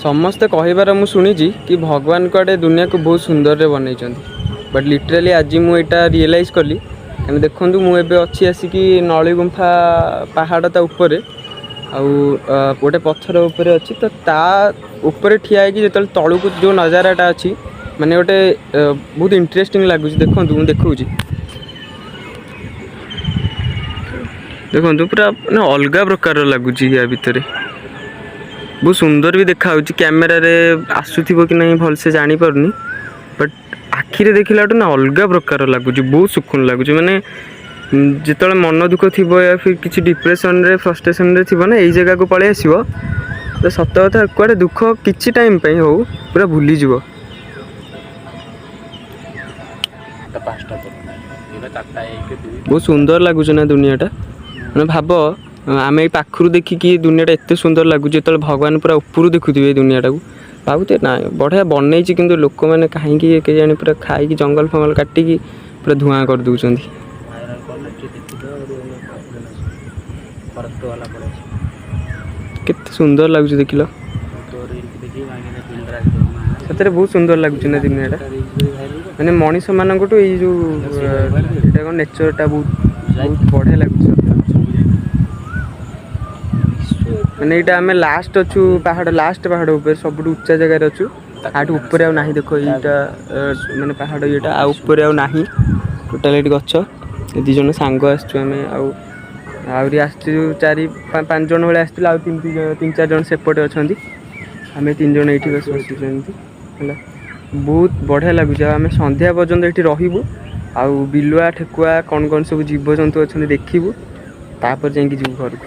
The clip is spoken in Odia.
ସମସ୍ତେ କହିବାର ମୁଁ ଶୁଣିଛି କି ଭଗବାନ କୁଆଡ଼େ ଦୁନିଆକୁ ବହୁତ ସୁନ୍ଦରରେ ବନେଇଛନ୍ତି, ବଟ୍ ଲିଟରାଲି ଆଜି ମୁଁ ଏଇଟା ରିଏଲାଇଜ୍ କଲି। କାରଣ ଦେଖନ୍ତୁ ମୁଁ ଏବେ ଅଛି ଆସିକି ନଳୀଗୁମ୍ଫା ପାହାଡ଼ ତା ଉପରେ, ଆଉ ଗୋଟେ ପଥର ଉପରେ ଅଛି, ତ ତା ଉପରେ ଠିଆ ହେଇକି ଯେତେବେଳେ ତଳକୁ ଯେଉଁ ନଜାରାଟା ଅଛି ମାନେ ଗୋଟେ ବହୁତ ଇଣ୍ଟରେଷ୍ଟିଂ ଲାଗୁଛି। ଦେଖନ୍ତୁ ମୁଁ ଦେଖାଉଛି, ଦେଖନ୍ତୁ ପୁରା ମାନେ ଅଲଗା ପ୍ରକାର ଲାଗୁଛି। ୟା ଭିତରେ ବହୁତ ସୁନ୍ଦର ବି ଦେଖାହେଉଛି। କ୍ୟାମେରାରେ ଆସୁଥିବ କି ନାହିଁ ଭଲସେ ଜାଣିପାରୁନି, ବଟ୍ ଆଖିରେ ଦେଖିଲାଠୁ ନା ଅଲଗା ପ୍ରକାର ଲାଗୁଛି, ବହୁତ ସୁକୁନ ଲାଗୁଛି। ମାନେ ଯେତେବେଳେ ମନ ଦୁଃଖ ଥିବ ୟା ଫିର୍ କିଛି ଡିପ୍ରେସନରେ ଫ୍ରଷ୍ଟ୍ରେସନରେ ଥିବ ନା, ଏଇ ଜାଗାକୁ ପଳେଇ ଆସିବ ତ ସତ କଥା କୁଆଡ଼େ ଦୁଃଖ କିଛି ଟାଇମ୍ ପାଇଁ ହଉ ପୁରା ଭୁଲିଯିବ। ବହୁତ ସୁନ୍ଦର ଲାଗୁଛି ନା ଦୁନିଆଟା। ମାନେ ଭାବ ଆମେ ଏଇ ପାଖରୁ ଦେଖିକି ଦୁନିଆଟା ଏତେ ସୁନ୍ଦର ଲାଗୁଛି, ଯେତେବେଳେ ଭଗବାନ ପୁରା ଉପରୁ ଦେଖୁଥିବେ ଏଇ ଦୁନିଆଟାକୁ ଭାବୁଥିବେ ନା ବଢ଼ିଆ ବନେଇଛି, କିନ୍ତୁ ଲୋକମାନେ କାହିଁକି କେଜାଣି ପୁରା ଖାଇକି ଜଙ୍ଗଲ ଫଙ୍ଗଲ କାଟିକି ପୁରା ଧୂଆଁ କରିଦେଉଛନ୍ତି। କେତେ ସୁନ୍ଦର ଲାଗୁଛି ଦେଖିଲ, ସେଥିରେ ବହୁତ ସୁନ୍ଦର ଲାଗୁଛି ନା ଦୁନିଆଟା। ମାନେ ମଣିଷମାନଙ୍କଠୁ ଏଇ ଯେଉଁ ଏଇଟା କ'ଣ ନେଚରଟା ବହୁତ ବହୁତ ବଢ଼ିଆ ଲାଗୁଛି। ମାନେ ଏଇଟା ଆମେ ଲାଷ୍ଟ ଅଛୁ ପାହାଡ଼, ଲାଷ୍ଟ ପାହାଡ଼ ଉପରେ ସବୁଠୁ ଉଚ୍ଚା ଜାଗାରେ ଅଛୁ। ଆଠୁ ଉପରେ ଆଉ ନାହିଁ। ଦେଖ ଏଇଟା ମାନେ ପାହାଡ଼ ଇଏଟା ଆଉ ଉପରେ ଆଉ ନାହିଁ ଟୋଟାଲ। ଏଇଠି ଗଛ। ଦୁଇ ଜଣ ସାଙ୍ଗ ଆସିଛୁ ଆମେ, ଆଉ ଆହୁରି ଆସିଛୁ 4-5 ଜଣ ଭଳିଆ ଆସିଥିଲୁ, ଆଉ 3-4 ଜଣ ସେପଟେ ଅଛନ୍ତି। ଆମେ 3 ଜଣ ଏଇଠି ବସିଛୁ ଏମିତି ହେଲା। ବହୁତ ବଢ଼ିଆ ଲାଗୁଛି। ଆଉ ଆମେ ସନ୍ଧ୍ୟା ପର୍ଯ୍ୟନ୍ତ ଏଇଠି ରହିବୁ, ଆଉ ବିଲୁଆ ଠେକୁଆ କ'ଣ କ'ଣ ସବୁ ଜୀବଜନ୍ତୁ ଅଛନ୍ତି ଦେଖିବୁ, ତାପରେ ଯାଇକି ଯିବୁ ଘରକୁ।